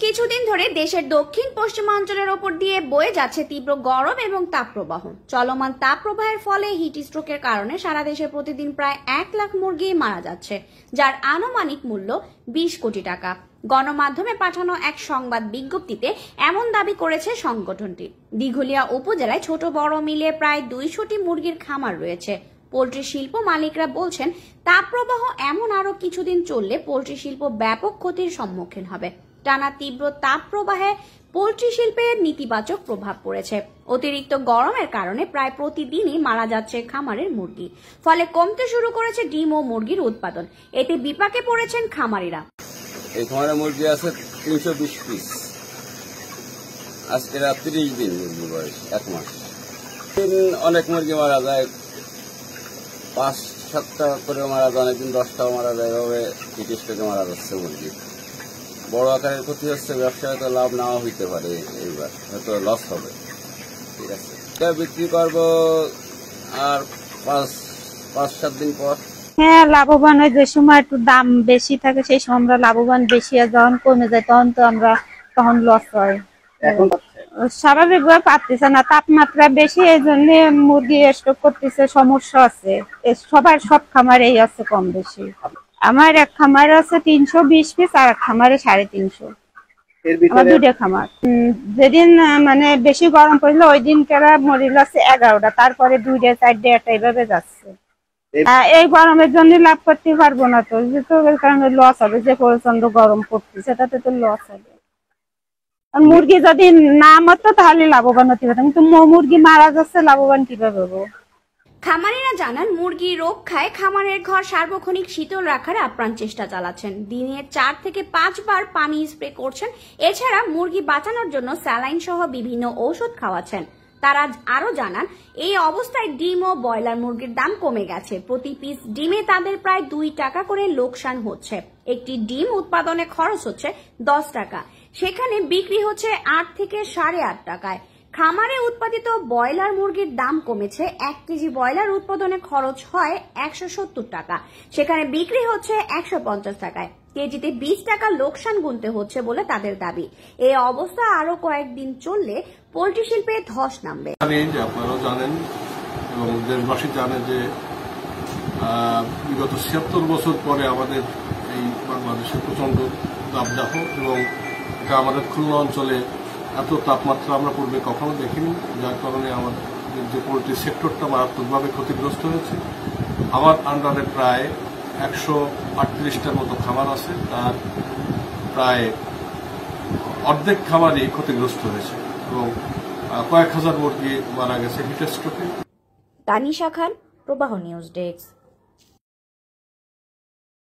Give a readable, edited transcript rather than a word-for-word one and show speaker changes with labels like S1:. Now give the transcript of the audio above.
S1: কিছুদিন ধরে দেশের দক্ষিণ পশ্চিমাঞ্চলের ওপর দিয়ে বয়ে যাচ্ছে তীব্র গরম এবং তাপপ্রবাহ। চলমান তাপপ্রবাহের ফলে হিট স্ট্রোকের কারণে সারা দেশে প্রতিদিন প্রায় 1 লাখ মুরগি মারা যাচ্ছে, যার আনুমানিক মূল্য 20 কোটি টাকা। গণমাধ্যমে পাঠানো এক সংবাদ বিজ্ঞপ্তিতে এমন দাবি করেছে সংগঠনটি। দিঘলিয়া উপজেলায় ছোট বড় মিলিয়ে প্রায় 200টি মুরগির খামার রয়েছে। পোল্ট্রি শিল্প মালিকরা বলছেন, তাপপ্রবাহ এমন আরো কিছুদিন চললে পোল্ট্রি শিল্প ব্যাপক ক্ষতির সম্মুখীন হবে। টানা তীব্র তাপপ্রবাহে পোল্ট্রি শিল্পের নেতিবাচক প্রভাব পড়েছে। অতিরিক্ত গরমের কারণে প্রায় প্রতিদিনই মারা যাচ্ছে খামারের মুরগি, ফলে কমতে শুরু করেছে ডিম ও মুরগির উৎপাদন। এতে বিপাকে পড়েছেন খামারিরা।
S2: এই খামারে মুরগি আছে 320 পিস। আজকে 30 দিন মুরগি বয়স, 1 মাস। অনেক মুরগি মারা যায়, 5-7টা করে মারা যায়, অনেকদিন 10টাও মারা যায়। এভাবে হিট স্ট্রোকে মারা যাচ্ছে মুরগি। বড় আকারের ক্ষতি হচ্ছে, ব্যবসায় তো লাভ নাও হইতে পারে, এইবার হয়তো লস হবে। ঠিক আছে, এটা বিক্রি করবো আর 5-7 দিন পর।
S3: হ্যাঁ, লাভবান হয়। যে সময় একটু দাম বেশি থাকে সেই সময় আমরা লাভবান বেশি, আর যখন কমে যায় তখন লস হয়। স্বাভাবিকভাবে পারতেছে না, তাপমাত্রা বেশি, এই জন্য মুরগি স্টক করতেছে, সমস্যা আছে। সব খামারেই আছে কম বেশি। আমার এক খামারে আছে 320 পিস, আর এক খামারে 350। আমার 2টা খামার। যেদিন মানে বেশি গরম পড়লো ওই দিন কেরা মরিল আছে 11টা, তারপরে 2টা 4টা এইভাবে যাচ্ছে। এই গরমের জন্য লাভ করতে পারবো না, তো কারণে লস হবে। যে প্রচন্ড গরম পড়ছে সেটাতে তো লস হবে। মুরগি যদি না মরতো তাহলে লাভবান হতে পারতাম, কিন্তু মুরগি মারা যাচ্ছে, লাভবান কিভাবে হবো?
S1: খামারিরা জানান, মুরগি রক্ষায় খামারের ঘর সার্বক্ষণিক শীতল রাখার আপ্রাণ চেষ্টা চালাচ্ছেন। দিনে 4 থেকে 5 বার পানি স্প্রে করছেন। এছাড়া মুরগি বাঁচানোর জন্য স্যালাইন সহ বিভিন্ন ঔষধ খাওয়াচ্ছেন। তারা আরো জানান, এই অবস্থায় ডিম ও ব্রয়লার মুরগির দাম কমে গেছে। প্রতি পিস ডিমে তাদের প্রায় 2 টাকা করে লোকসান হচ্ছে। একটি ডিম উৎপাদনে খরচ হচ্ছে 10 টাকা, সেখানে বিক্রি হচ্ছে 8 থেকে 8.5 টাকায়। খামারে উৎপাদিত ব্রয়লার মুরগির দাম কমেছে। 1 কেজি ব্রয়লার উৎপাদনে খরচ হয় 170 টাকা, সেখানে বিক্রি হচ্ছে 150 টাকায়। কেজিতে 20 টাকা লোকসান গুনতে হচ্ছে বলে তাদের দাবি। এই অবস্থা আরো কয়েকদিন চললে পোল্ট্রি শিল্পে ধস নামবে।
S4: আপনারা জানেন এবং দেশবাসী জানে যে বিগত ৭৬ বছর পরে আমাদের এই বাংলাদেশে প্রচন্ড দাবদাহ, এবং এটা আমাদের খুলনা অঞ্চলে এত তাপমাত্রা আমরা পূর্বে কখনো দেখিনি, যার কারণে আমাদের যে পোল্ট্রি সেক্টরটা মারাত্মকভাবে ক্ষতিগ্রস্ত হয়েছে। আমার আন্ডারে প্রায় 138টার মতো খামার আছে, তার প্রায় অর্ধেক খামারই ক্ষতিগ্রস্ত হয়েছে এবং কয়েক হাজার মুরগি মারা গেছে হিট স্ট্রোকে।
S1: তানিশা খান, প্রবাহ নিউজ ডেস্ক।